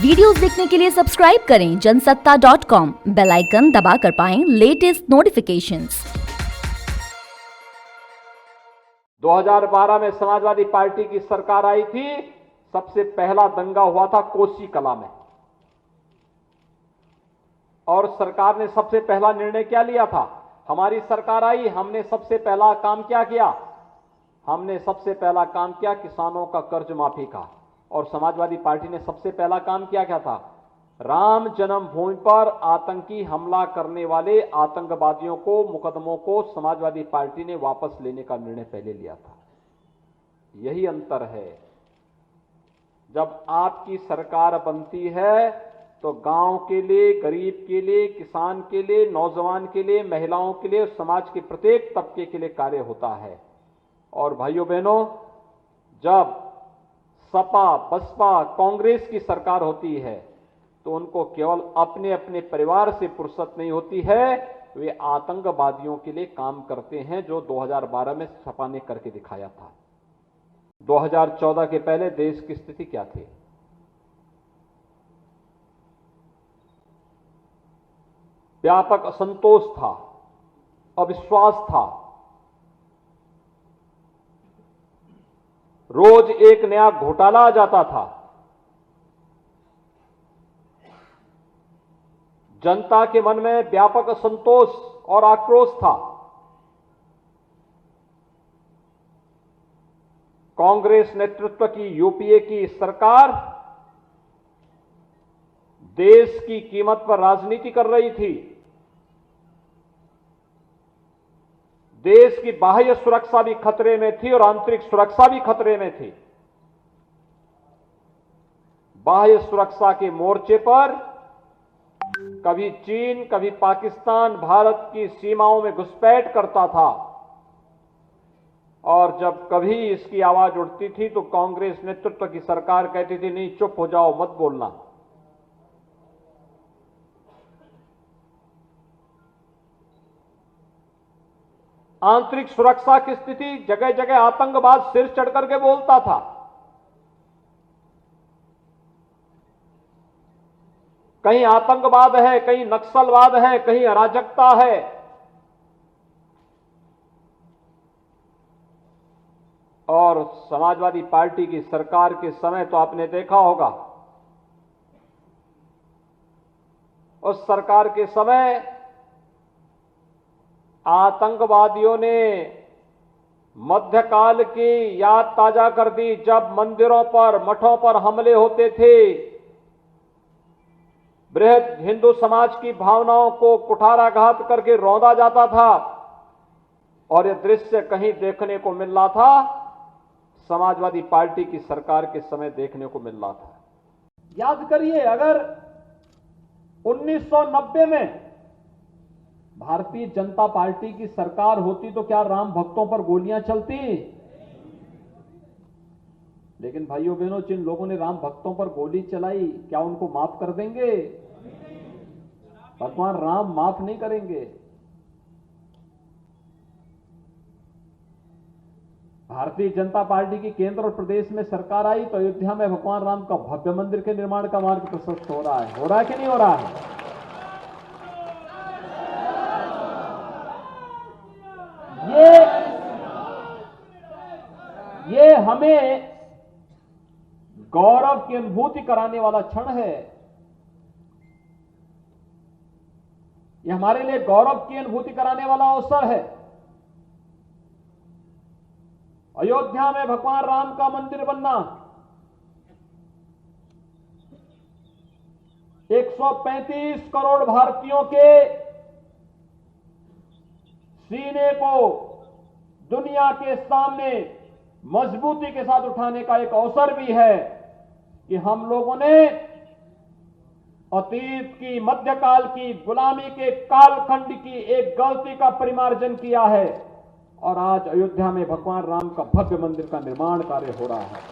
Videos देखने के लिए सब्सक्राइब करें जनसत्ता.com, बेल आइकन दबाकर पाएं लेटेस्ट नोटिफिकेशंस। 2012 में समाजवादी पार्टी की सरकार आई थी। सबसे पहला दंगा हुआ था कोसी कला में, और सरकार ने सबसे पहला निर्णय क्या लिया था? हमारी सरकार आई, हमने सबसे पहला काम क्या किया? हमने सबसे पहला काम किया किसानों का कर्ज माफी का। और समाजवादी पार्टी ने सबसे पहला काम क्या था? राम जन्मभूमि पर आतंकी हमला करने वाले आतंकवादियों को, मुकदमों को समाजवादी पार्टी ने वापस लेने का निर्णय पहले लिया था। यही अंतर है। जब आपकी सरकार बनती है तो गांव के लिए, गरीब के लिए, किसान के लिए, नौजवान के लिए, महिलाओं के लिए, समाज के प्रत्येक तबके के लिए कार्य होता है। और भाइयों बहनों, जब सपा, बसपा, कांग्रेस की सरकार होती है तो उनको केवल अपने अपने परिवार से फुर्सत नहीं होती है, वे आतंकवादियों के लिए काम करते हैं, जो 2012 में सपा ने करके दिखाया था। 2014 के पहले देश की स्थिति क्या थी? व्यापक असंतोष था, अविश्वास था। रोज एक नया घोटाला आ जाता था। जनता के मन में व्यापक असंतोष और आक्रोश था। कांग्रेस नेतृत्व की यूपीए की सरकार देश की कीमत पर राजनीति कर रही थी। देश की बाह्य सुरक्षा भी खतरे में थी और आंतरिक सुरक्षा भी खतरे में थी। बाह्य सुरक्षा के मोर्चे पर कभी चीन, कभी पाकिस्तान भारत की सीमाओं में घुसपैठ करता था, और जब कभी इसकी आवाज उठती थी तो कांग्रेस नेतृत्व की सरकार कहती थी, नहीं, चुप हो जाओ, मत बोलना। आंतरिक सुरक्षा की स्थिति, जगह जगह आतंकवाद सिर चढ़ करके बोलता था। कहीं आतंकवाद है, कहीं नक्सलवाद है, कहीं अराजकता है। और समाजवादी पार्टी की सरकार के समय तो आपने देखा होगा, उस सरकार के समय आतंकवादियों ने मध्यकाल की याद ताजा कर दी, जब मंदिरों पर, मठों पर हमले होते थे। बृहद हिंदू समाज की भावनाओं को कुठाराघात करके रौंदा जाता था, और यह दृश्य कहीं देखने को मिल रहा था, समाजवादी पार्टी की सरकार के समय देखने को मिल रहा था। याद करिए, अगर 1990 में भारतीय जनता पार्टी की सरकार होती तो क्या राम भक्तों पर गोलियां चलती? लेकिन भाइयों बहनों, जिन लोगों ने राम भक्तों पर गोली चलाई, क्या उनको माफ कर देंगे? भगवान राम माफ नहीं करेंगे। भारतीय जनता पार्टी की केंद्र और प्रदेश में सरकार आई तो अयोध्या में भगवान राम का भव्य मंदिर के निर्माण का मार्ग प्रशस्त हो रहा है कि नहीं हो रहा है? ये हमें गौरव की अनुभूति कराने वाला क्षण है। ये हमारे लिए गौरव की अनुभूति कराने वाला अवसर है। अयोध्या में भगवान राम का मंदिर बनना, 135 करोड़ भारतीयों के सीने को दुनिया के सामने मजबूती के साथ उठाने का एक अवसर भी है कि हम लोगों ने अतीत की, मध्यकाल की, गुलामी के कालखंड की एक गलती का परिमार्जन किया है, और आज अयोध्या में भगवान राम का भव्य मंदिर का निर्माण कार्य हो रहा है।